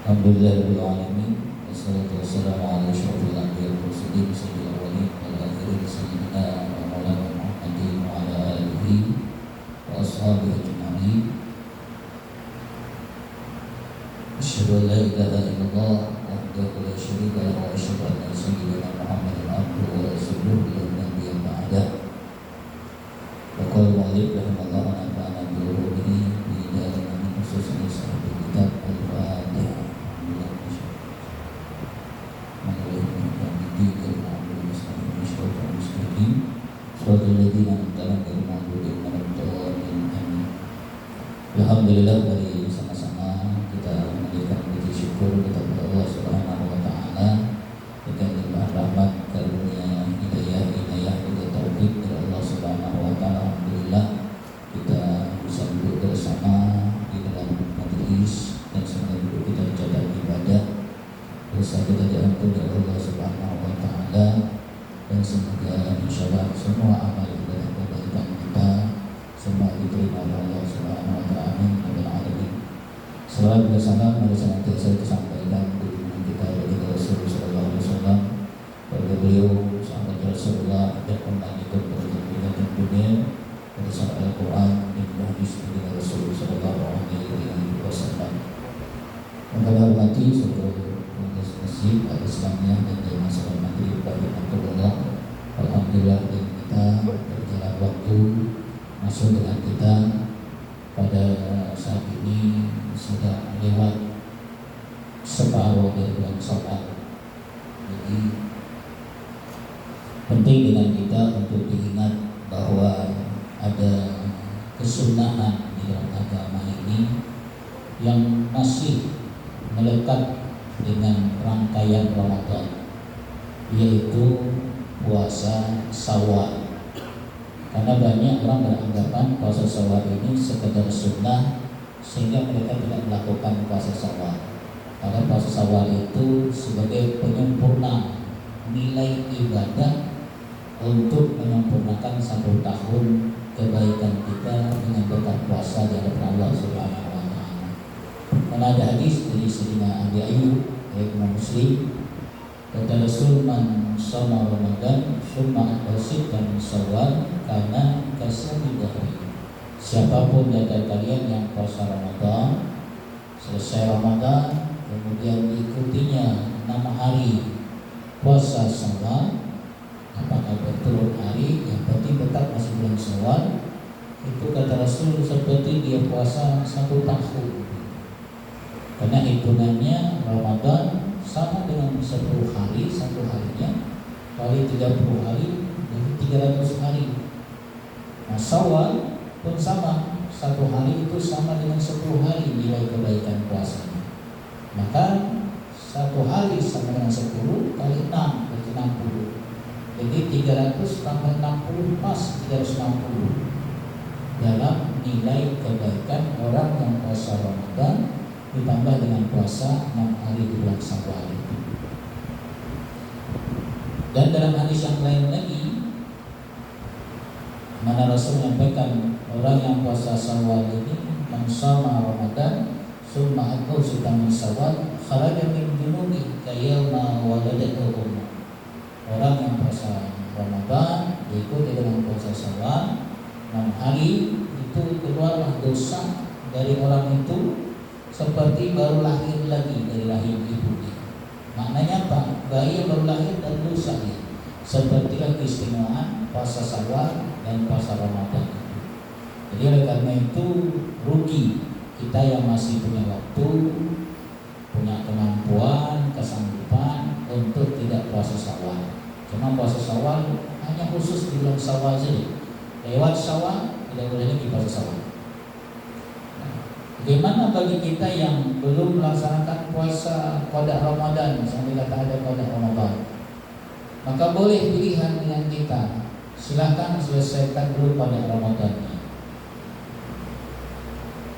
Alhamdulillahirabbil alamin wassalatu wassalamu ala asyrofil anbiya'i wal mursalin sayyidil awwalin wal akhirin sayyidina wa maulana Muhammadin wa ala alihi wa ashabihi ajma'in. Asyhadu an la ilaha illallah wahdahu la syarika lahu wa asyhadu anna sayyidina Muhammadan abduhu wa rasuluhu la nabiyya ba'dah. Wa qala al-mu'allif rahimallahu wa nafa'ana bi ulumihi bi hidayatihi min khususin sahabil kitab al-Fatihah. Alhamdulillah, mari sama-sama kita menjadikan puji syukur kepada Allah Subhanahu wa taala dengan limpahan rahmat, karunia, hidayah dan taufik dari Allah Subhanahu wa taala. Alhamdulillah kita bisa duduk bersama di dalam majelis dan semoga duduk kita dijaga ibadah. Dosa kita diampuni oleh Allah Subhanahu wa taala dan semoga insyaallah semua amal ibadah kebaikan kita semua diterima oleh Allah Subhanahu wa taala. Amin ya rabbal alamin. Salam dan salam mari senantiasa disampaikan junjungan kita baginda Rasulullah sallallahu alaihi wasallam, kepada beliau sahabat Rasulullah dan pembantu kepada dunia pada saat Al-Quran dan hadis baginda Rasulullah sallallahu alaihi wasallam. Maka hormati seluruh masjid al-Islamiyah dan jemaah salat maghrib bagi Allah. Alhamdulillah kita berjalan waktu masuk dengan kita pada saat ini sudah lewat separuh dari bulan Syawal. Jadi penting dengan kita untuk diingat bahwa ada kesunahan di dalam agama ini yang masih melekat dengan rangkaian Ramadan, yaitu puasa Syawal. Karena banyak orang beranggapan puasa Syawal ini sekedar sunnah sehingga mereka tidak melakukan puasa Syawal. Karena puasa Syawal itu sebagai penyempurna nilai ibadah untuk menyempurnakan 1 tahun kebaikan kita dengan berkat puasa di hadapan Allah Subhanahu wa taala. Karena ada hadis dari Sayyidina Abi Ayyub Imam Muslim, kata Rasul, man shoma Ramadan summa dan Syawal karena kasami dahri. Siapapun dari kalian yang puasa Ramadan, selesai Ramadan kemudian diikutinya 6 hari puasa Syawal, apakah berturut hari yang penting tetap masih bulan Syawal, itu kata Rasul seperti dia puasa 1 tahun. Karena hitungannya Ramadan sama dengan 10 hari, 1 harinya kali 30 hari jadi 300 hari. Nah, Syawal pun sama, 1 hari itu sama dengan 10 hari nilai kebaikan puasanya. Maka 1 hari sama dengan 10 kali 6 berarti 60. Jadi 300 tambah 60 pas 360 dalam nilai kebaikan orang yang puasa Ramadan ditambah dengan puasa 6 hari di bulan Syawal itu. Dan dalam hadis yang lain lagi, mana Rasul menyampaikan orang yang puasa Syawal ini man shoma Ramadan summa atqasa min Syawal kharaja min junubi kayawma waladatu ummu. Orang yang puasa Ramadan diikuti dengan puasa Syawal 6 hari, itu keluarlah dosa dari orang itu seperti baru lahir lagi dari rahim ibunya. Maknanya apa? Bayi baru lahir dan dosa dia. Sepertilah keistimewaan puasa Syawal dan puasa Ramadan. Jadi oleh karena itu rugi kita yang masih punya waktu, punya kemampuan, kesanggupan untuk tidak puasa Syawal. Cuma puasa Syawal hanya khusus di bulan Syawal saja. Lewat Syawal tidak boleh lagi puasa Syawal. Bagaimana bagi kita yang belum melaksanakan puasa qada Ramadan, sampai kata ada qada Ramadan, maka boleh pilihan dengan kita, silahkan selesaikan dulu qada Ramadannya.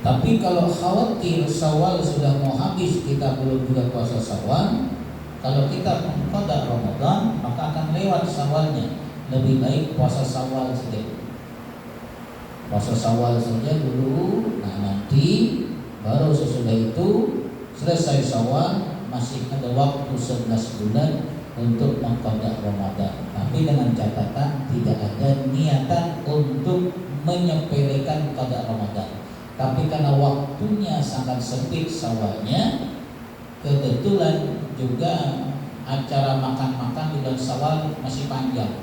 Tapi kalau khawatir Syawal sudah mau habis, kita belum juga puasa Syawal, kalau kita qada Ramadan maka akan lewat Syawalnya. Lebih baik puasa Syawal saja. Puasa Syawal saja dulu. Nah nanti baru sesudah itu selesai Syawal masih ada waktu 11 bulan untuk mengqada Ramadan. Tapi dengan catatan tidak ada niatan untuk menyepelekan qada Ramadan. Tapi karena waktunya sangat sempit Syawalnya, kebetulan juga acara makan-makan di bulan Syawal masih panjang.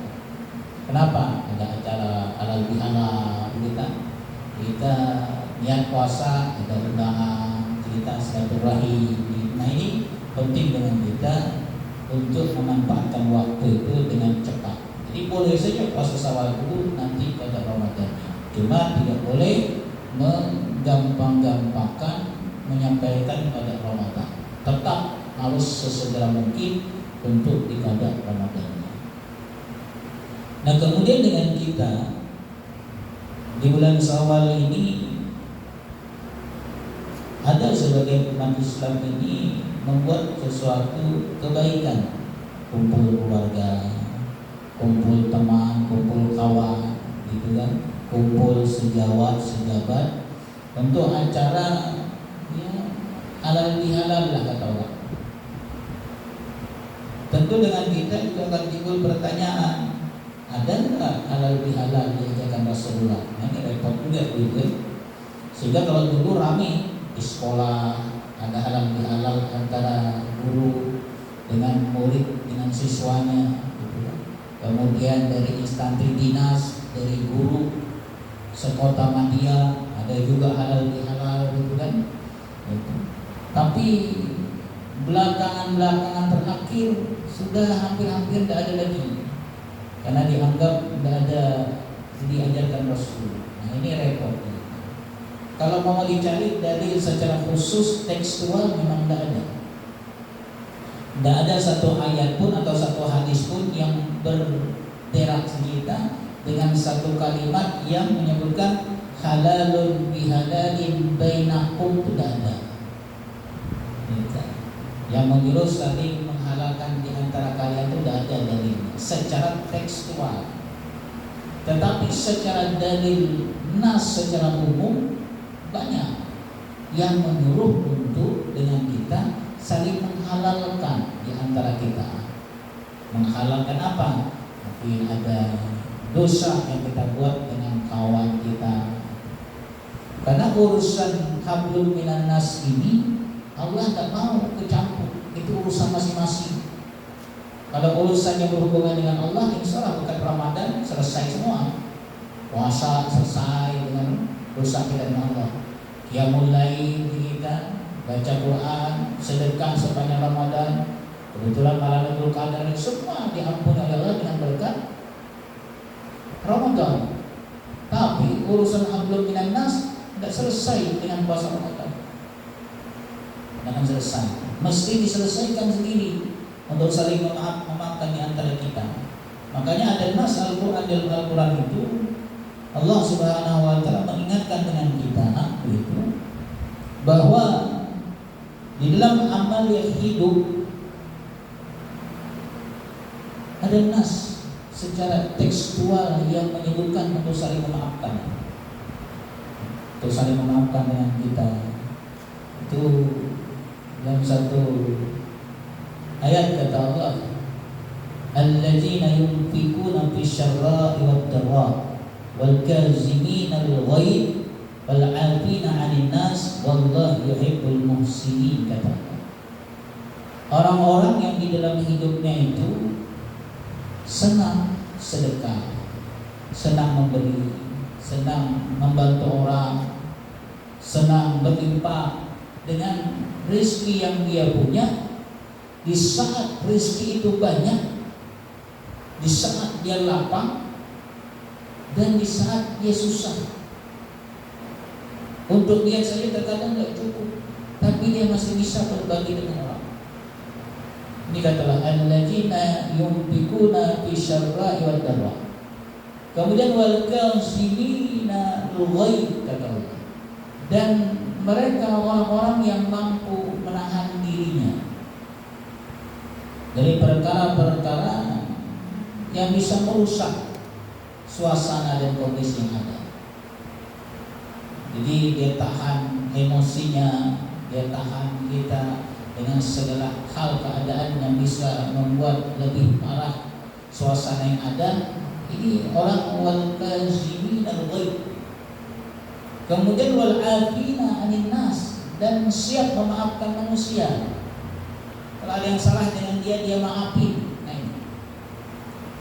Kenapa? Ada acara halal bihalal kita niat puasa, ada undangan, kita silaturahim. Nah ini penting dengan kita untuk memanfaatkan waktu itu dengan cepat. Jadi boleh saja puasa Syawal dulu, nanti pada Ramadannya. Cuma tidak boleh menggampang-gampangkan menyampaikan pada Ramadan. Tetap harus sesegera mungkin untuk diqada Ramadannya. Nah kemudian dengan kita di bulan Syawal ini ada sebagian umat Islam ini membuat sesuatu kebaikan, kumpul keluarga, kumpul teman, kumpul kawan, gitu kan, kumpul sejawat, sejabat untuk acara ya halal bihalal lah kata orang. Tentu dengan kita juga akan timbul pertanyaan, ada enggak halal bihalal diajarkan Rasulullah? Nah, ini repot juga gitu. Sehingga kalau dulu rame di sekolah ada halal bihalal antara guru dengan murid dengan siswanya gitu. Kemudian dari instansi dinas, dari guru sekota Madya ada juga halal bihalal gitu kan gitu. Tapi belakangan terakhir sudah hampir tidak ada lagi karena dianggap tidak ada diajarkan Rasul. Nah ini repot. Kalau mau dicari dalil secara khusus tekstual memang tidak ada. Tidak ada satu ayat pun atau satu hadis pun yang berinteraksi kita dengan satu kalimat yang menyebutkan halalun bihalalin bainakum, tidak ada. Yang menyuruh saling menghalalkan di antara kalian itu tidak ada dalilnya secara tekstual. Tetapi secara dalil nas secara umum banyak yang menyuruh untuk dengan kita saling menghalalkan di antara kita. Menghalalkan apa? Mungkin ada dosa yang kita buat dengan kawan kita. Karena urusan hablum minan nas ini Allah tak mau kecampur, itu urusan masing-masing. Kalau urusan yang berhubungan dengan Allah, insya Allah bukan Ramadan selesai semua. Puasa selesai dengan dosa kita dengan Allah. Qiyamul lail kita, baca Quran, sedekah sepanjang Ramadan, kebetulan malam Lailatul Qadar, semua diampuni oleh Allah dengan berkat Ramadan. Tapi urusan hablum minan nas tidak selesai dengan puasa Ramadan. Jangan selesai, mesti diselesaikan sendiri untuk saling memaafkan di antara kita. Makanya ada nas Al-Quran dalam Al-Quran itu Allah Subhanahu Wa Taala mengingatkan dengan kita itu bahwa di dalam amal yang hidup ada nas secara tekstual yang menyebutkan untuk saling memaafkan, untuk saling memaafkan dengan kita. Itu dalam satu ayat kata Allah, alladzina yunfikuna fis syarra'i wad dharra wal kazimina al ghaidh wal 'afina 'anil nas wallahu yuhibbul muhsinin, kata Allah. Orang-orang yang di dalam hidupnya itu senang sedekah, senang memberi, senang membantu orang, senang berinfak dengan rezeki yang dia punya. Di saat rezeki itu banyak, di saat dia lapang, dan di saat dia susah. Untuk dia saja terkadang tidak cukup, tapi dia masih bisa berbagi dengan orang. Ini katalah alladzina yunfikuna fi syarra'i wad dharra. Kemudian wal kazimina al-ghaidh, kata Allah. Dan mereka orang-orang yang mampu menahan dirinya dari perkara-perkara yang bisa merusak suasana dan kondisi yang ada. Jadi dia tahan emosinya, dia tahan kita dengan segala hal keadaan yang bisa membuat lebih parah suasana yang ada. Ini orang wal kazimin al-ghaib. Kemudian wal afina 'anil nas, dan siap memaafkan manusia. Kalau ada yang salah dengan dia maafin. Nah,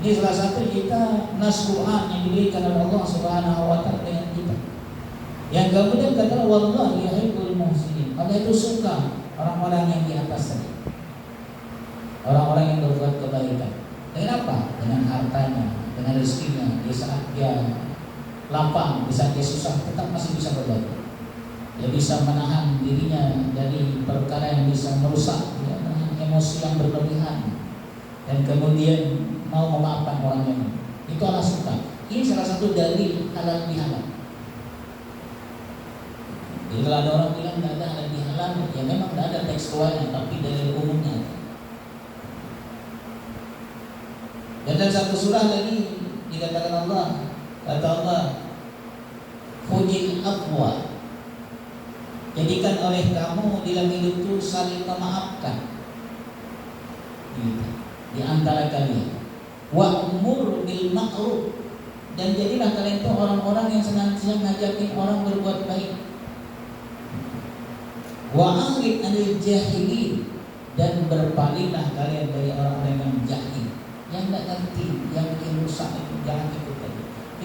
ini salah satu kita nas Quran yang diberikan oleh Allah Subhanahu wa taala dengan kita. Yang kemudian kata wallahi yuhibbul muhsinin. Allah itu suka orang-orang yang di atas tadi. Orang-orang yang berbuat kebaikan. Dengan apa? Dengan hartanya, dengan rezekinya. Di saat dia lapang, di saat dia susah, tetap masih bisa berbagi. Dia bisa menahan dirinya dari perkara yang bisa merusak, ya, menahan emosi yang berlebihan, dan kemudian mau memaafkan orang lain. Itu Allah suka. Ini salah satu dalil halal bihalal. Jadi kalau ada orang bilang tidak ada halal bihalal, ya memang tidak ada tekstualnya, tapi dalil umumnya. Dan dalam satu surah lagi dikatakan Allah, kata Allah, khudil afwa, jadikan oleh kamu dalam hidup itu saling memaafkan di antara kalian. Wa'mur bil ma'ruf, dan jadilah kalian itu orang-orang yang senantiasa ngajakin orang berbuat baik. Wa'arid 'anil jahilin, dan berpalinglah kalian dari orang-orang yang jahil, yang tidak ngerti, yang ingin rusak itu jangan ikuti.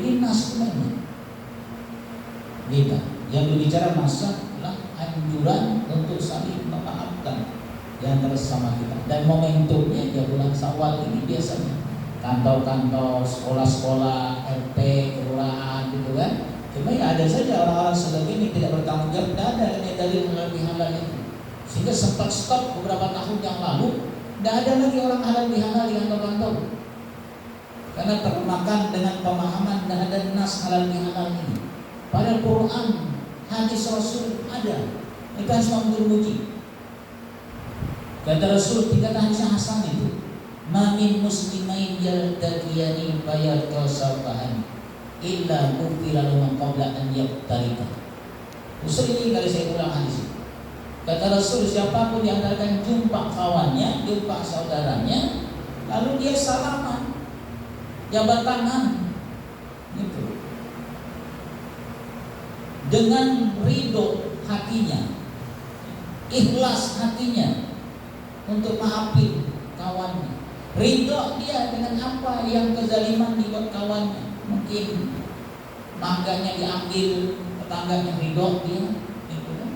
Ini nasibnya kita yang berbicara masalah anjuran untuk saling memaafkan di antara sesama kita. Dan momentumnya ya bulan Syawal ini biasanya kantor-kantor, sekolah-sekolah, RT, kelurahan gitu kan. Cuma ya ada saja orang-orang sebagian ini tidak bertanggung jawab, tidak ada dalil halal bihalal itu. Sehingga sempat stop beberapa tahun yang lalu, tidak ada lagi orang halal bihalal di kantor-kantor. Karena termakan dengan pemahaman tidak ada nas halal bihalal ini. Pada Quran, hadis Rasul ada. Mereka harus memuji. Kata Rasul, tiga hadis hasan itu, "Mamin muslimain yaltaqiyani fayatasafahan illa ghufira lahum qabla an yaqtarika." Usul ini kali saya ulang hadis. Kata Rasul, siapapun yang akan jumpa kawannya, jumpa saudaranya, lalu dia salaman, jabat tangan, gitu, dengan ridho hatinya, ikhlas hatinya untuk maafin kawannya. Ridho dia dengan apa yang kezaliman dibuat kawannya. Mungkin mangganya diambil, tetangganya ridho dia, gitu kan.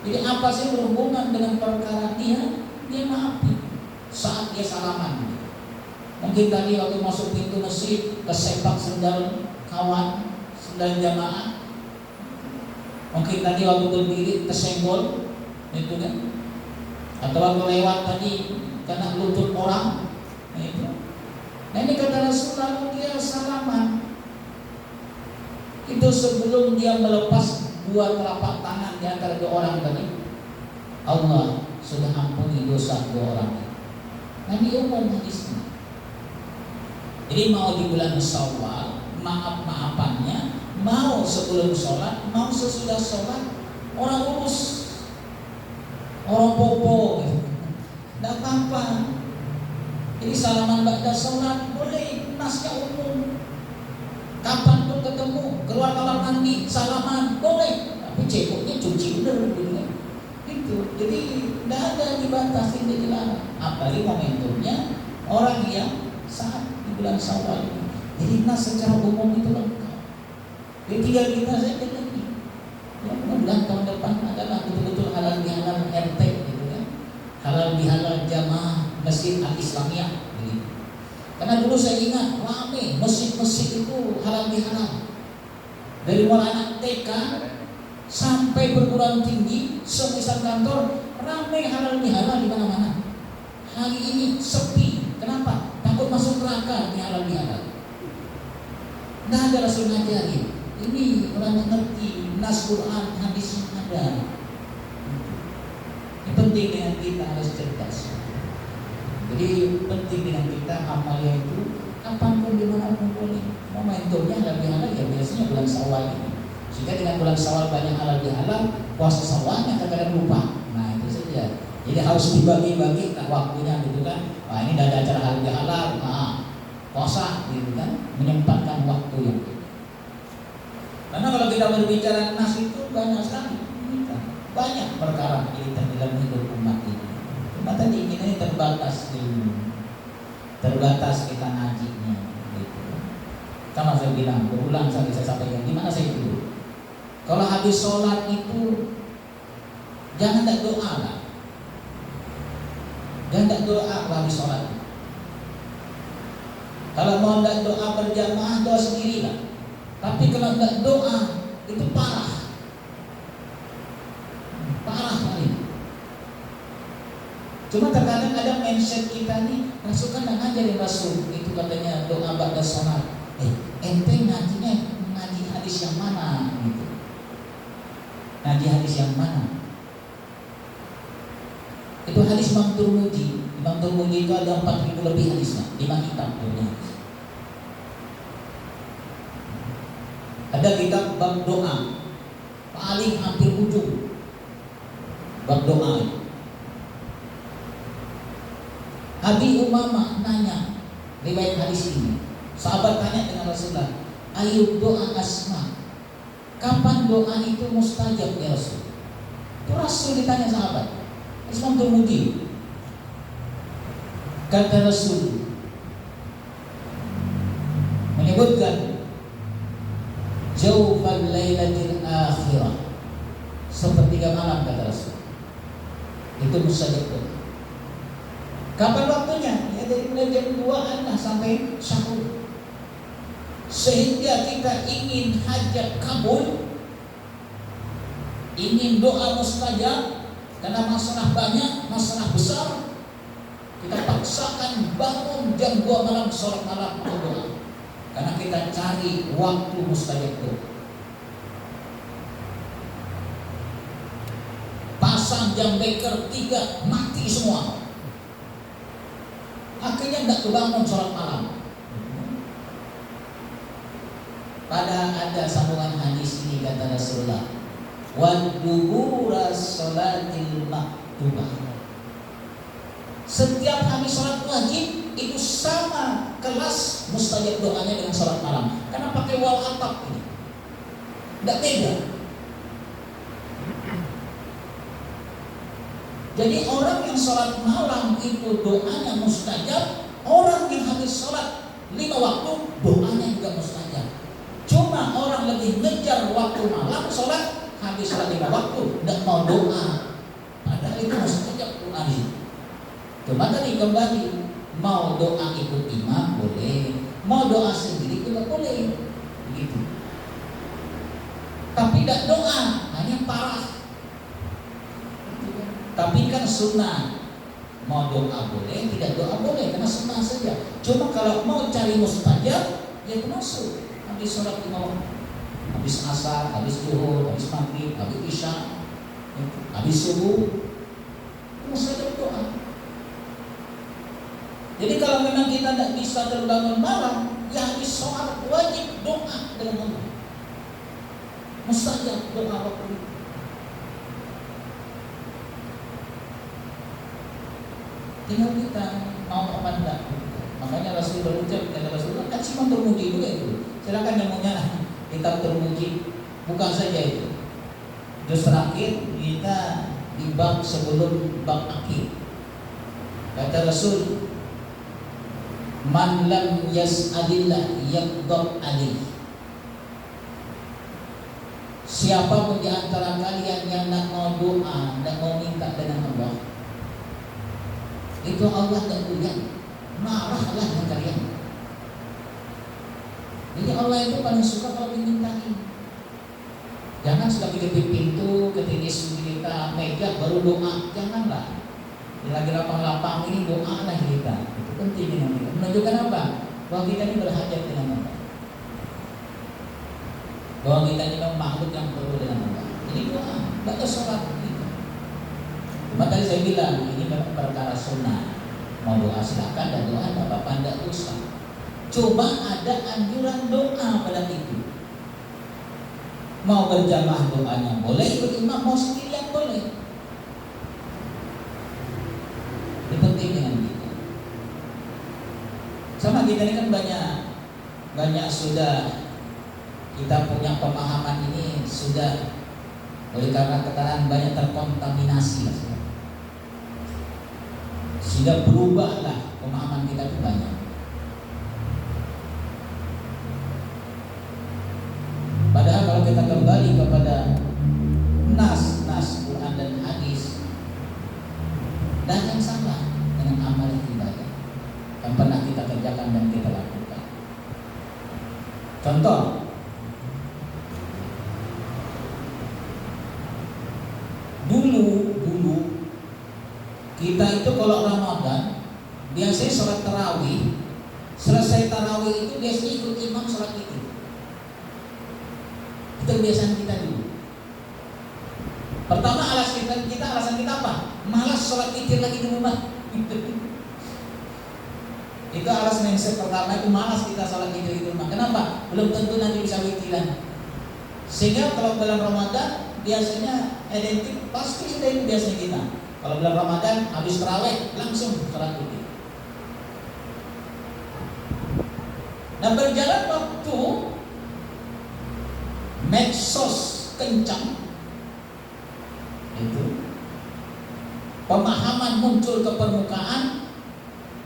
Jadi apa sih berhubungan dengan perkara dia maafin saat dia salaman. Mungkin tadi waktu masuk pintu masjid kesepak sendal kawan, sendal jamaah. Mungkin tadi waktu berdiri kesenggol, itu kan. Atau waktu lewat tadi kena lutut orang, itu. Nah ini kata Rasul, lalu dia salaman. Itu sebelum dia melepas dua telapak tangan di antara dua orang tadi, Allah sudah ampuni dosa dua orang. Nah ini umum hadisnya. Jadi mau di bulan Syawal, maaf-maafannya, mau sebelum sholat, mau sesudah sholat, orang urus, orang popo, tidak apa-apa. Jadi salaman ba'da sholat boleh, nasnya umum. Kapan pun ketemu, keluar kamar mandi, salaman boleh, tapi cekoknya cuci udah gitu kan. Gitu. Jadi tidak ada dibatasi, tidak dilarang. Apalagi momentumnya orang yang saat di bulan Syawal ini. Jadi nas secara umum itu lengkap. Jadi tinggal kita saja lagi. Ya, mudah-mudahan tahun depan adalah betul-betul halal bihalal RT gitu kan. Halal bihalal jamaah Masjid Al-Islamiyah gitu. Karena dulu saya ingat rame masjid-masjid itu halal bihalal. Dari mulai anak TK sampai perguruan tinggi, semisal kantor rame halal bihalal di mana-mana. Hari ini sepi. Kenapa? Takut masuk neraka di halal bihalal. Nah ada Rasul ngajarin. Ini orang yang ngerti nas Quran, hadis yang ada. Ini penting dengan kita harus cerdas. Jadi penting dengan kita amalnya itu kapanpun dimanapun boleh. Momentumnya halal bihalal ya biasanya bulan Syawal ini. Jika dengan bulan Syawal banyak halal bihalal, puasa Syawalnya kadang-kadang lupa. Nah itu saja. Jadi harus dibagi-bagi waktunya gitu kan. Wah ini ada acara halal, puasa gitu kan, menyempatkan waktu yang itu. Karena kalau kita berbicara nas itu banyak sekali, banyak perkara kita dalam hidup umat ini. Cuma tadi ini terbatas ilmu, terbatas kita ngajinya. Gitu. Sama saya bilang, berulang saya sampaikan, di mana saya itu? Kalau habis sholat itu jangan tak doa lah. Jangan tak doa habis sholat. Kalau mau tak doa berjamaah, doa sendirilah. Tapi kalau tak doa itu parah. Parah kali. Cuma terkadang ada mindset kita nih, Rasul kan tak ngajarin Rasul. Itu katanya doa ba'da sholat. Ente ngajinya ngaji hadis yang mana gitu. Ngaji hadis yang mana? Itu hadis Imam Tirmidzi. Imam Tirmidzi itu ada 4.000 lebih hadisnya, 5 kitab punya hadis. Ada kitab bab doa, paling hampir ujung bab doa. Abi Umamah nanya riwayat hadis ini. Sahabat tanya dengan Rasulullah, ayu doa asma, kapan doa itu mustajab ya Rasul? Itu Rasul ditanya sahabat. Islam Tirmidzi. Kata Rasul menyebutkan jawfal lailatil akhirah, sepertiga malam kata Rasul. Itu mustajab doa. Kapan waktunya? Ya dari mulai jam 2 sampai sahur. Sehingga kita ingin hajat kabul, ingin doa mustajab, karena masalah banyak, masalah besar, kita paksakan bangun jam 2 malam sholat malam doa. Karena kita cari waktu mustajab doa. Pasang jam beker 3 mati semua. Akhirnya tidak kebangun sholat malam. Padahal ada sambungan hadis ini kata Rasulullah, wadubura sholatil maktubah. Setiap habis sholat wajib itu sama kelas mustajab doanya dengan sholat malam. Karena pakai wal atap ini, tidak beda. Jadi orang yang sholat malam itu doanya mustajab. Orang yang habis sholat 5 waktu doanya juga mustajab. Cuma orang lebih ngejar waktu malam sholat, habis sholat 5 waktu tidak mau doa. Padahal itu mustajab doa. Cuma tadi kembali, mau doa ikut imam boleh, mau doa sendiri juga boleh, begitu. Tapi tidak doa, hanya parah. Tapi kan sunnah, mau doa boleh, tidak doa boleh, karena sunnah saja. Cuma kalau mau cari mustajab, ya itu masuk. Habis sholat 5 waktu, habis asar, habis zuhur, habis maghrib, habis isya, habis subuh, mustajab doa. Jadi kalau memang kita tidak bisa terbangun malam, ya habis sholat wajib doa dengan Allah. Mustajab doa waktu itu. Tinggal kita mau apa enggak. Makanya Rasul berucap, kata Rasulullah, kan cuma termuji juga itu. Silakan yang punya kitab termuji, bukan saja itu. Juz terakhir kita di bab sebelum bab akhir. Kata Rasul, man lam yas'alillah yaghdab alaih. Siapapun di antara kalian yang nak mau doa, nak mau minta dengan Allah, itu Allah tak doyan, marahlah dengan kalian. Jadi Allah itu paling suka kalau dimintain. Jangan sudah ketik pintu, ketik kita meja baru doa, janganlah. Lagi lapang-lapang ini doa lah kita. Itu penting dengan kita. Menunjukkan apa? Bahwa kita ini berhajat dengan Allah. Bahwa kita ini memang makhluk yang perlu dengan Allah. Jadi doa, baca sholat gitu. Cuma tadi saya bilang ini memang perkara sunnah. Mau doa silakan, dan doa tidak apa-apa, tidak dosa. Cuma ada anjuran doa pada itu. Mau berjamaah doanya boleh, ikut imam, mau sendirian boleh. kita ini kan banyak sudah kita punya pemahaman ini sudah oleh karena tekanan banyak terkontaminasi lah, sehingga berubahlah pemahaman kita itu banyak. Padahal kalau kita kembali kepada nas Quran dan hadis, dan yang salah dengan amal ibadah yang pernah kita kerjakan dan kita lakukan. Contoh, dulu kita itu kalau Ramadan biasanya sholat tarawih, selesai tarawih itu biasanya ikut imam sholat itu kebiasaan kita dulu. Pertama alasan kita apa? Malas sholat witir lagi di rumah. Itu alasan yang pertama, itu malas kita sholat witir di rumah. Kenapa? Belum tentu nanti bisa witiran. Sehingga kalau bulan Ramadan biasanya identik, pasti sudah itu biasanya kita. Kalau bulan Ramadan habis tarawih langsung sholat witir. Nah, berjalan waktu, medsos kencang, itu pemahaman muncul ke permukaan,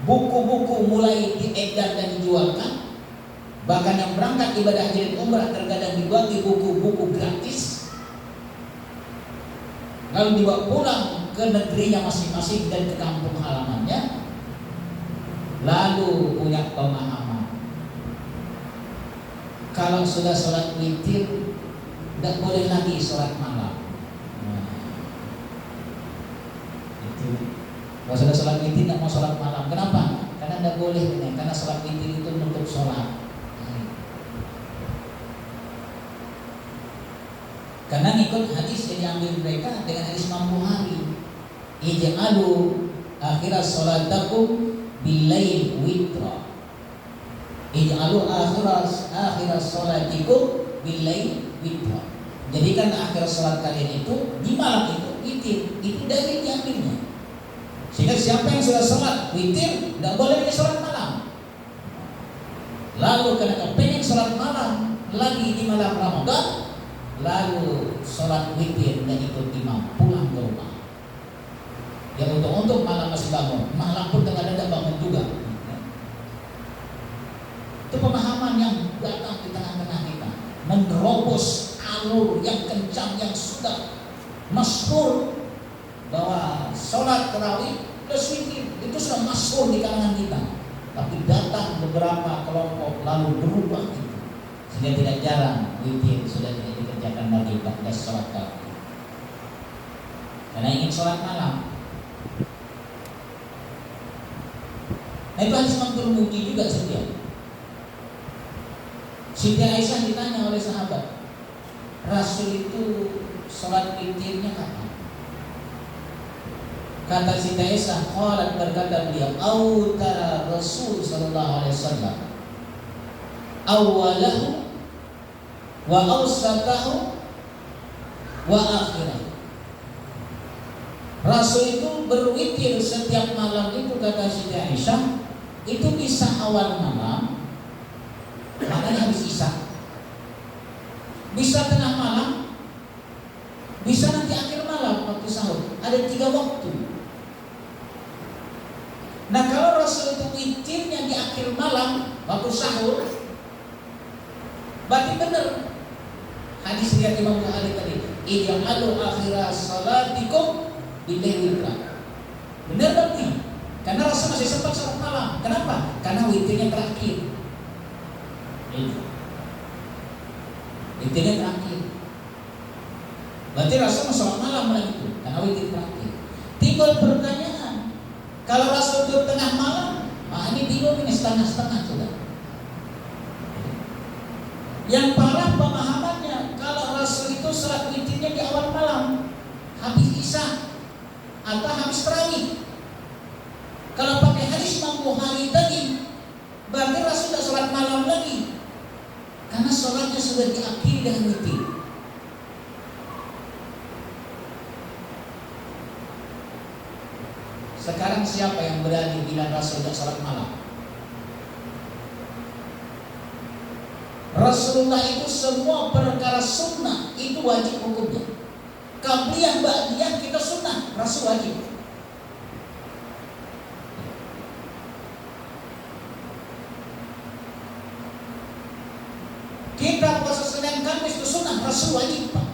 buku-buku mulai diedar dan dijualkan, bahkan yang berangkat ibadah haji umrah terkadang dibagi buku-buku gratis, lalu dibawa pulang ke negerinya masing-masing dan ke kampung halamannya, lalu punya pemahaman kalau sudah sholat witir tidak boleh lagi sholat malam. Nah, itu kalau sudah sholat witir tidak mau sholat malam. Kenapa? Karena tidak boleh, karena sholat witir itu untuk sholat. Karena ngikut hadis yang diambil mereka dengan hadis Imam Bukhari, ij'alu akhirat sholatakum bilail witra. Ij'alu akhirat sholatikum bilail witra. Jadikan akhir sholat kalian itu di malam itu witir. Itu dari diambilnya. Sehingga siapa yang sudah sholat witir tidak boleh lagi sholat malam. Lalu karena pengen sholat malam lagi di malam Ramadan, lalu sholat witir dan ikut imam pulang ke rumah. Ya untuk malam masih bangun, malam pun tidak bangun juga. Itu pemahaman yang datang di tengah-tengah kita, menerobos alur yang kencang yang sudah masyhur bahwa sholat tarawih plus witir itu sudah masyhur di kalangan kita. Tapi datang beberapa kelompok lalu berubah itu, sehingga tidak jarang witir sudah tidak dikerjakan lagi pada sholat tarawih karena ingin sholat malam. Nah, itu hadis Imam Tirmidzi juga sedia. Siti Aisyah ditanya oleh sahabat, Rasul itu sholat witirnya kapan? Kata Siti Aisyah, qalat, berkata beliau, autara Rasul sallallahu alaihi wasallam awalahu wa awsatahu wa akhirahu. Rasul itu berwitir setiap malam itu, kata Siti Aisyah, itu bisa awal malam, makanya habis isya, bisa tengah malam, bisa nanti akhir malam waktu sahur. Ada 3 waktu. Nah, kalau Rasul itu witirnya di akhir malam waktu sahur, berarti benar hadis riwayat Imam Bukhari tadi, ij'alu akhira salatikum bilail witra. Benar berarti, karena Rasul masih sempat sholat malam. Kenapa? Karena witirnya terakhir. Witirnya terakhir. Berarti Rasul sholat malam lagi itu, karena witir terakhir. Timbul pertanyaan, kalau Rasul itu tengah malam, ini bingung ini setengah-setengah sudah. Yang parah pemahamannya, kalau Rasul itu sholat witirnya di awal malam, habis isya atau habis tarawih. Kalau pakai hadis Imam Bukhari tadi, berarti Rasul sudah sholat malam lagi, karena sholatnya sudah diakhiri dengan witir. Sekarang siapa yang berani bilang Rasul tidak sholat malam? Rasulullah itu semua perkara sunnah itu wajib hukumnya. Qabliyah ba'diyah kita sunnah, Rasul wajib. Kita puasa Senin Kamis itu sunnah, Rasul wajib, Pak.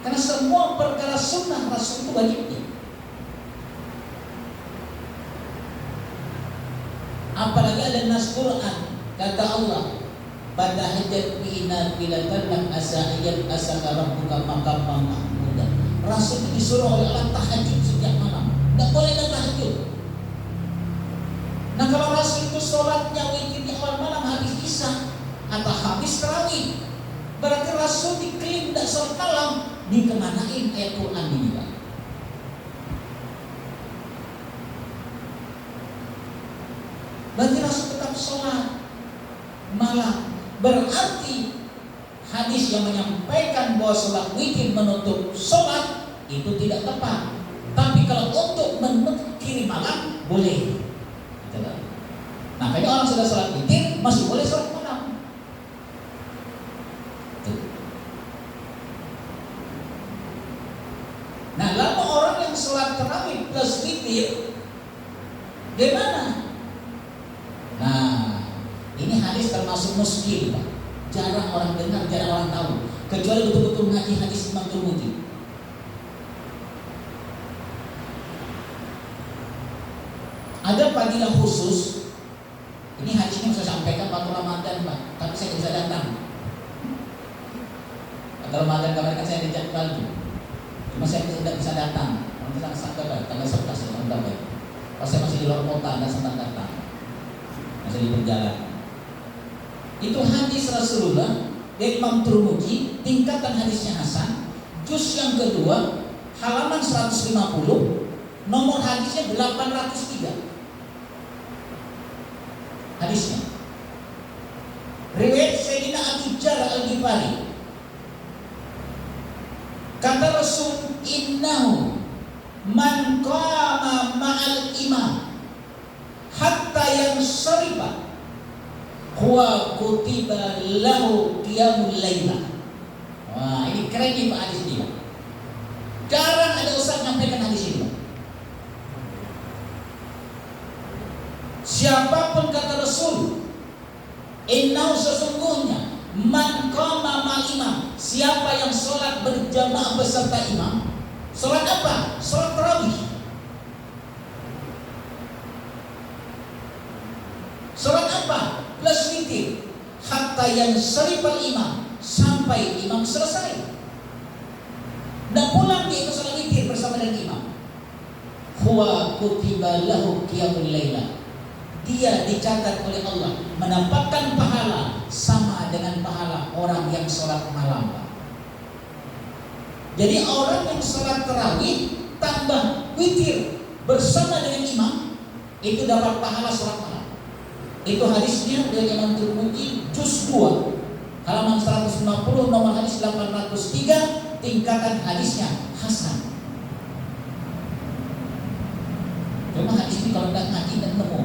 Karena semua perkara sunnah Rasul itu wajibnya. Apalagi ada nas Quran, kata Allah, pada hajat bina bilatan asa'iyat asaka rabbuka maqam mahmuda. Rasul itu disuruh oleh Allah tahajud setiap malam. Tidak boleh ada tahajud. Nah kalau Rasul itu sholatnya witir di awal malam habis isya atau habis tarawih, berarti Rasul diklaim tidak sholat malam. Dikemanain ayat Quran ini, Pak? Berarti Rasul tetap sholat malam. Berarti hadis yang menyampaikan bahwa sholat witir menutup sholat itu tidak tepat. Tapi kalau untuk mengakhiri malam boleh. Makanya orang sudah sholat witir masih boleh sholat malam. Nah, lalu orang yang sholat tarawih plus witir gimana? Nah, ini hadis termasuk muskil, Pak. Jarang orang dengar, jarang orang tahu. Kecuali betul-betul ngaji hadis Imam Tirmidzi. Ada padilah khusus. Ini hadisnya saya sampaikan waktu Ramadan, Pak. Tapi saya tidak bisa datang. Waktu Ramadan kemarin kan saya dijadwal tuh. Cuma saya tidak bisa datang. Nanti tanggal 11 Ramadan. Pas saya masih di luar kota dan sempat datang. Masih di perjalanan. Itu hadis Rasulullah dari Imam Tirmidzi, tingkatan hadisnya hasan, juz yang kedua, halaman 150, nomor hadisnya 803. Hadisnya riwayat Sayyidina Abu Dzar Al-Ghifari. Kata Rasul, innahu man qama ma'al imam hatta yansarifa huwa kutiba lahu qiyamul laila. Wah, ini keren nih Pak hadis ini. Jarang ada ustaz menyampaikan hadis ini. Siapapun kata Rasul, innahu sesungguhnya man qama ma'al imam, siapa yang sholat berjamaah beserta imam. Sholat apa? Sholat tarawih. Sholat apa? Plus witir. Hatta yang sarifal imam, sampai imam selesai. Dan pulang dia ke sholat witir bersama dengan imam. Huwa kutiba lahu qiyamul laila. Dia dicatat oleh Allah mendapatkan pahala sama dengan pahala orang yang sholat malam. Jadi orang yang sholat tarawih tambah witir bersama dengan imam itu dapat pahala sholat malam. Itu hadisnya dari Imam Tirmidzi juz 2 halaman 150 nomor hadis 803, tingkatan hadisnya hasan. Cuma hadis ini kalau tidak ngaji dan nemu.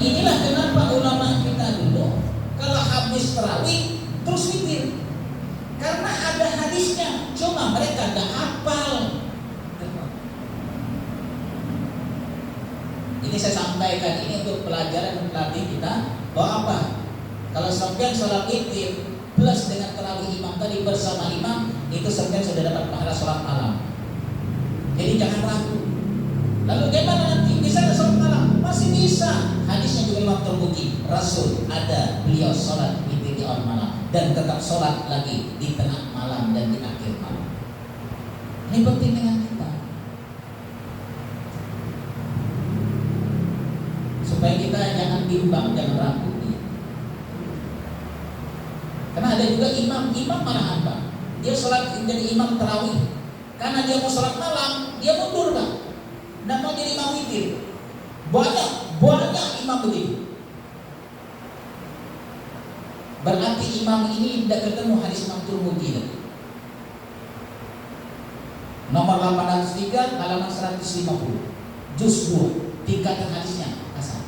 Inilah kenapa ulama kita dulu kalau habis tarawih terus witir, karena ada hadisnya, cuma mereka tidak hafal. Ini saya sampaikan ini untuk pelajaran dan pelatih kita bahwa apa? Kalau sampai sholat witir plus dengan tarawih imam tadi bersama imam, itu sampai sudah dapat pahala sholat malam. Jadi jangan ragu. Lalu gimana nanti? Bisa ada sholat malam? Masih bisa. Hadisnya juga Imam Tirmidzi, Rasul ada beliau sholat witir di awal malam dan tetap sholat lagi di tengah malam dan di akhir malam. Ini penting dengan kita, supaya kita jangan bimbang, jangan ragu. Karena ada juga imam malahan Pak, dia sholat jadi imam tarawih, karena dia mau sholat malam, dia mundur Pak, dan mau jadi imam witir. Banyak imam begitu. Berarti imam ini tidak ketemu hadis Imam Tirmidzi lagi. Nomor 803 halaman 150 juz 2, tingkatan hadisnya hasan.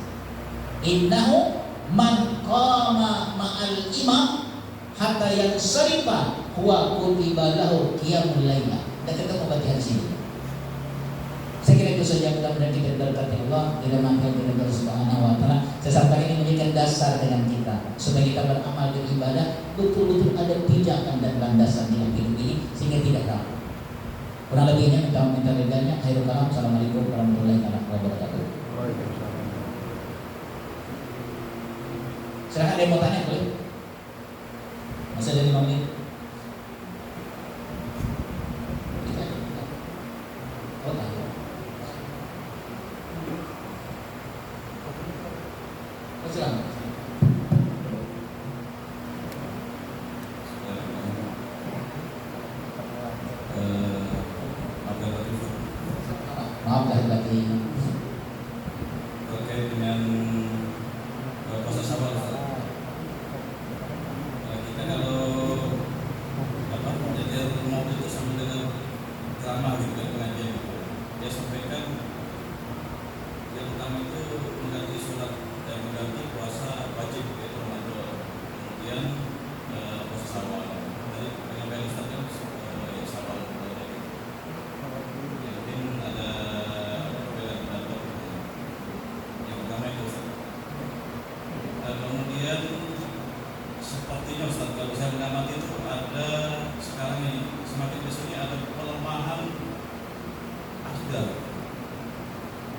Innahu man qama ma'al imam hatta yansarifa huwa kutiba lahu qiyamul laila. Dan kita membaca hadis ini. Saya kira itu saja, mudah-mudahan kita berkati Allah dirahmati oleh Allah Subhanahu wa taala. Saya sampaikan ini menjadikan dasar dengan kita supaya kita beramal beribadah betul-betul ada pijakan dan landasan dalam hidup ini sehingga tidak rapuh. Kurang lebihnya minta ridanya. Khairul kalam. Assalamualaikum warahmatullahi wabarakatuh. Silakan ada yang mau tanya boleh? Masih ada 5 menit. Oh, tahu. Silakan. Maaf lahir batin. Terkait dengan puasa Syawal, kita kalau jadi mau itu sama dengan ceramah gitu kan, pengajian gitu. Dia sampaikan yang pertama itu mengganti sholat dan mengganti puasa wajib yaitu Ramadan, kemudian puasa Syawal. Tadi penyampaian Ustaz kan Syawal. Mungkin ada perbedaan pendapat. Yang pertama itu Ustaz. Kemudian sepertinya Ustaz, kalau saya mengamati itu ada sekarang ini semakin kesini ada pelemahan akidah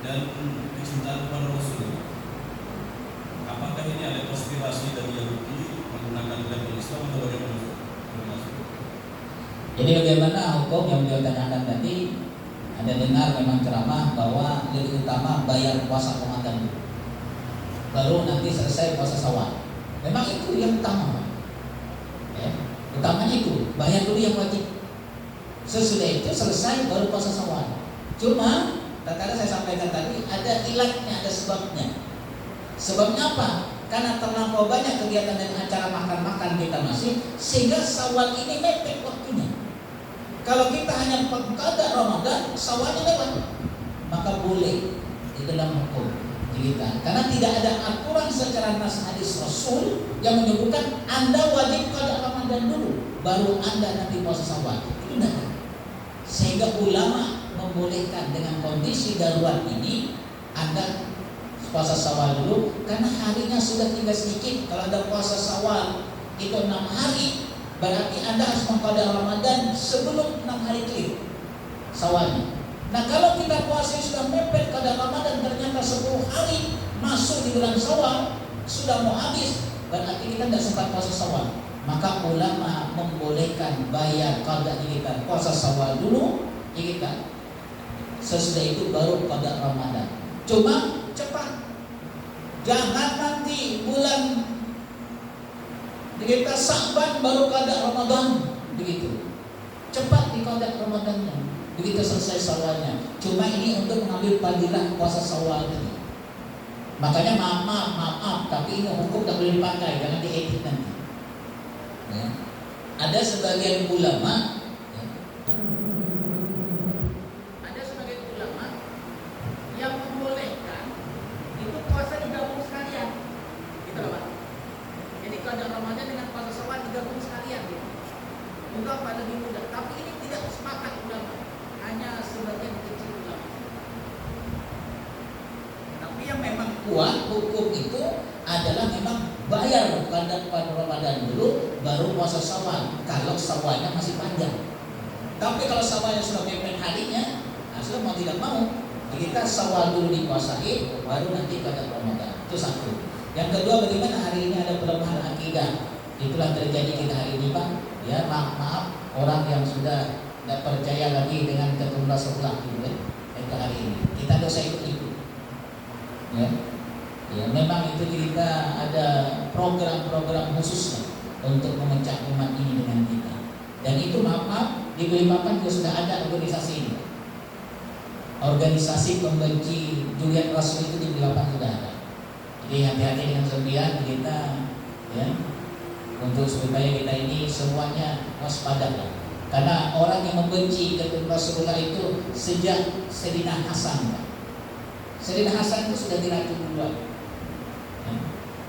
dan kecintaan kepada Rasul. Apakah ini ada konspirasi dari Yahudi menggunakan label Islam atau bagaimana? Terima kasih. Jadi bagaimana hukum yang beliau tanyakan tadi? Ada dengar memang ceramah bahwa lebih utama bayar puasa Ramadan dulu, baru nanti selesai puasa Syawal. Memang itu yang utama, ya. Utamanya itu bayar dulu yang wajib. Sesudah itu selesai baru puasa Syawal. Cuma terkadang saya sampaikan tadi ada ilatnya, ada sebabnya. Sebabnya apa? Karena terlampau banyak kegiatan dan acara makan-makan kita masih, sehingga Syawal ini mepet waktunya. Kalau kita hanya pada Ramadan, Syawalnya lewat, maka boleh di dalam hukum kita. Karena tidak ada aturan secara nas hadis Rasul yang menyebutkan Anda wajib pada Ramadan dulu, baru Anda nanti puasa Syawal. Itu tidak. Sehingga ulama membolehkan dengan kondisi darurat ini Anda puasa Syawal dulu, karena harinya sudah tinggal sedikit. Kalau Anda puasa Syawal itu 6 hari, berarti Anda harus mengqada Ramadan sebelum 6 hari clear Syawalnya. Nah, kalau kita puasa sudah mepet qada Ramadan, ternyata 10 hari masuk di bulan Syawal sudah mau habis, berarti kita tidak sempat puasa Syawal. Maka ulama membolehkan bayar qada kita puasa Syawal dulu, kita sesudah itu baru qada Ramadan. Cuma cepat, jangan nanti bulan kita Sa'ban baru qada Ramadan, begitu. Cepat di qada Ramadannya, begitu selesai Syawalnya. Cuma ini untuk mengambil fadilah puasa Syawal tadi. Makanya maaf, tapi ini hukum tak boleh dipakai, jangan diedit nanti. Ya. Ada sebagian ulama, ya. Ada sebagian ulama yang membolehkan itu puasa digabung sekalian, gitu loh Pak. Jadi qada Ramadan dengan puasa Syawal digabung sekalian, gitu. Untuk apa lebih mudah? Tapi ini tidak sepakat ulama, hanya sebagian kecil ulama. Tapi yang memang kuat hukum itu adalah memang bayar pada Ramadan dulu, baru puasa Syawal. Kalau Syawalnya masih panjang. Tapi kalau Syawalnya sudah mepet harinya, nah sudah mau tidak mau, kita Syawal dulu dikuasai, baru nanti pada Ramadan. Itu satu. Yang kedua, bagaimana hari ini ada pelemahan akidah? Itulah terjadi kita hari ini Pak. Ya maaf orang yang sudah tidak percaya lagi dengan ketemu Rasulullah gitu kan. Itu hari ini kita dosa ikut-ikut. Ya memang itu kita ada program-program khusus untuk memecah umat ini dengan kita. Dan itu maaf di Balikpapan juga sudah ada organisasi ini. Organisasi pembenci Julian Rasul itu di Balikpapan sudah ada. Jadi hati-hati dengan sembilan kita, ya, untuk supaya kita ini semuanya waspada lah. Karena orang yang membenci ketemu Rasulullah itu sejak Sayyidina Hasan. Sayyidina Hasan itu sudah diracun duluan.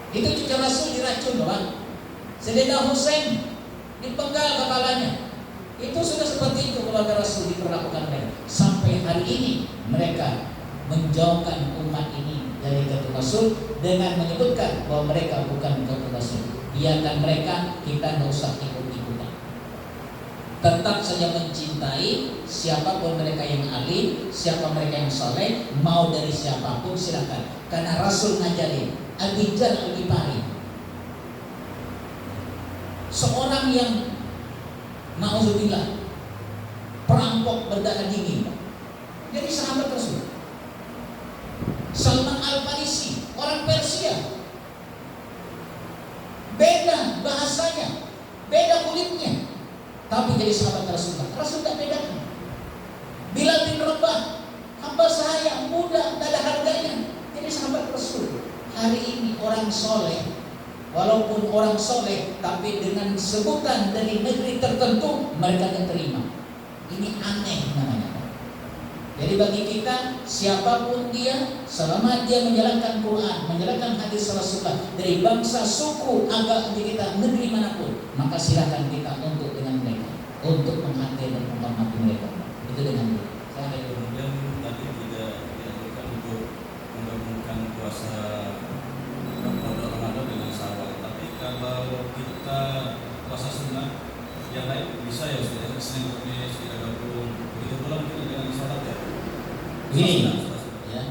Itu cucu Rasul diracun doang. Sayyidina Husain dipenggal kepalanya. Itu sudah seperti itu keluarga Rasul diperlakukan mereka. Sampai hari ini mereka menjauhkan umat ini dari ketuk Rasul dengan menyebutkan bahwa mereka bukan ketuk Rasul. Biarkan mereka, kita tidak usah ikut-ikutan. Tetap saja mencintai siapapun mereka yang alim, siapa mereka yang saleh, mau dari siapapun silakan. Karena Rasul ngajarin Abi Dzar Al-Ghifari, seorang yang na'udzubillah perampok berdarah dingin, jadi sahabat Rasul. Salman Al-Farisi, orang Persia, beda bahasanya, beda kulitnya, tapi jadi sahabat Rasulullah. Rasul tak bedakan. Bilal bin Rabah, hamba saya muda, tak ada harganya, jadi sahabat Rasul. Hari ini orang soleh, walaupun orang soleh, tapi dengan sebutan dari negeri tertentu mereka tidak terima. Ini aneh namanya. Jadi bagi kita, siapapun dia, selama dia menjalankan Quran, menjalankan hadis Rasulullah, dari bangsa, suku, agama kita, negeri manapun, maka silakan kita untuk dengan mereka, untuk menghargai dan menghormati mereka. Itu dengan dia. Kemudian tadi tidak dianjurkan untuk menggabungkan puasa Ramadan dengan Syawal. Tapi kalau kita puasa sunnah yang lain bisa ya, sudah Senin Kamis kita gabung. Begitu pula mungkin dengan sholat ya. Ini ya,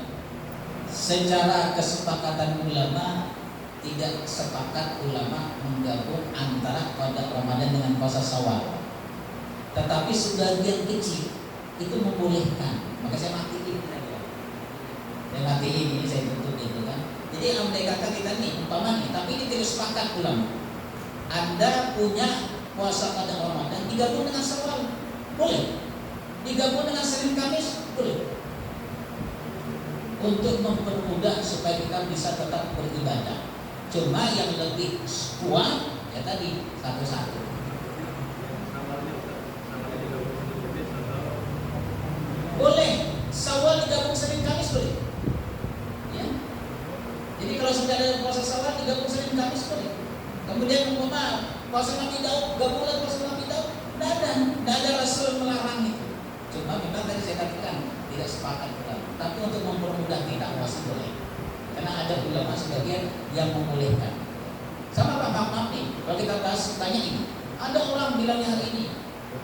secara kesepakatan ulama, tidak sepakat ulama menggabung antara pada Ramadan dengan puasa Syawal. Tetapi sebagian kecil itu membolehkan. Maka saya matiin saya matiin ini, saya tutup itu kan. Jadi andai kata kita nih umpama nih, tapi ini tidak sepakat ulama. Anda punya puasa pada Ramadan digabung dengan Syawal, boleh. Digabung dengan Senin Kamis, boleh. Untuk mempermudah supaya kita bisa tetap beribadah. Cuma yang lebih kuat ya tadi satu-satu. Boleh. Syawal digabung Senin Kamis boleh. Ya. Jadi kalau sudah ada puasa Syawal digabung Senin Kamis boleh. Kemudian puasa Nabi Daud gabunglah puasa Nabi Daud. Tidak ada Rasul melarang itu. Cuma memang tadi saya katakan tidak sepakat ulama. Tapi untuk mempermudah kita masih boleh. Karena ada ulama sebagian yang membolehkan. Sama Pak maaf nih, kalau kita bahas tanya ini, ada orang bilangnya hari ini,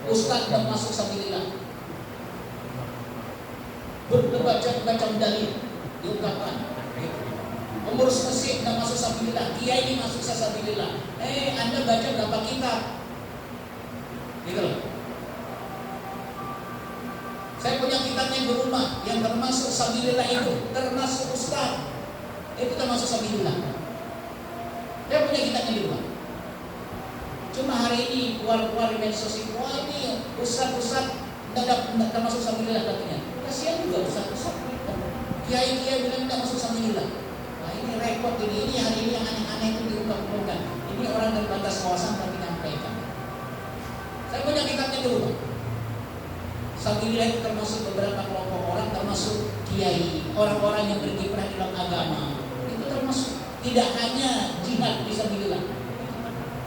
Ustaz dan masuk sabilillah, berbaca dalil diungkapkan, pengurus masjid dan masuk sabilillah, kiai ini masuk sabilillah. Anda baca berapa kitab? Gitu loh. Saya punya kitabnya di rumah yang termasuk sabilillah itu, termasuk ustaz. Itu termasuk sabilillah. Saya punya kitabnya di rumah. Cuma hari ini keluar di medsos itu, wah ini ustaz tidak termasuk sabilillah katanya. Kasihan juga ustaz. Kiai bilang tidak masuk sabilillah. Nah ini repot ini hari ini yang aneh-aneh itu diungkap-ungkapkan. Ini orang dari batas kawasan tapi menyampaikan. Saya punya kitabnya di rumah. Sabilillah itu termasuk beberapa kelompok orang, termasuk kiai, orang-orang yang berkiprah dalam agama. Itu termasuk tidak hanya jihad di sabilillah,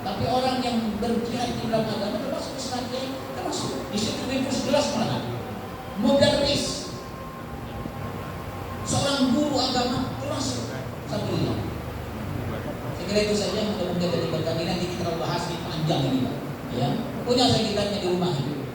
tapi orang yang berjihad di dalam agama termasuk ustaz kiai, termasuk. Di situ bebas jelas mana. Mudarris, seorang guru agama termasuk sabilillah. Saya kira itu saja, mudah-mudahan dari berkali nanti kita bahas di panjang ini, Pak. Ya, punya saya kitabnya di rumah itu.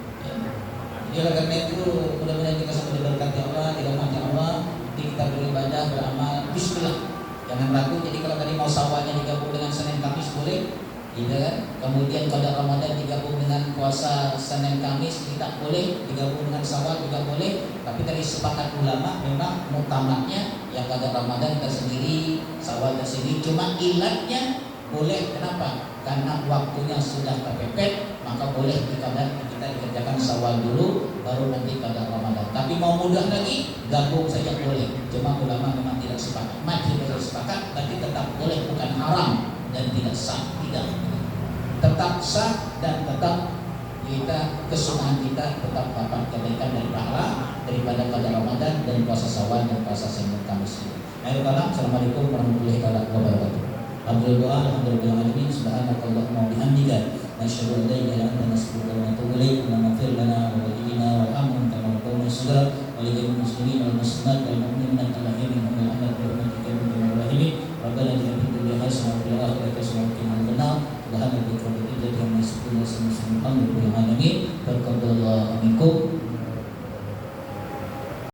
Ya karena itu mudah-mudahan kita sampai diberkati Allah, dirahmati Allah, kita beribadah, beramal, bismillah. Jangan ragu. Jadi kalau tadi mau Syawalnya digabung dengan Senin Kamis boleh, gitu kan? Kemudian pada Ramadan digabung dengan puasa Senin Kamis tidak boleh, digabung dengan Syawal juga boleh. Tapi tadi sepakat ulama memang mutamatnya yang pada Ramadan tersendiri, Syawal tersendiri. Cuma ilatnya boleh, kenapa? Karena waktunya sudah kepepet, maka boleh kita dikerjakan Syawal dulu, baru nanti pada Ramadan. Tapi mau mudah lagi, gabung saja boleh. Cuma ulama memang tidak sepakat. Masih tidak sepakat, tapi tetap boleh, bukan haram dan tidak sah, tidak. Tetap sah dan tetap kita kesunahan kita tetap dapat kebaikan dan pahala daripada pada Ramadan dan puasa Syawal dan puasa Senin Kamis. Assalamualaikum warahmatullahi wabarakatuh. Abdul doa alhamdulillah alamin subhanakallahumma wa bihamdika nasyhadu an la ilaha illa anta nastaghfiruka wa natubu ilaik wa naghfir lana wa walidina warhamhum kama rabbayana shaghira wa lil muslimin wal muslimat wal mu'minat al-mu'minin wal mu'minat bi rahmatika ya arhamar rahimin rabbana atina fid dunya hasanah wa fil akhirati hasanah wa qina adzaban nar subhana rabbika rabbil izzati amma yasifun wa salamun alal mursalin walhamdulillahi rabbil alamin. Taqabbalallahu minkum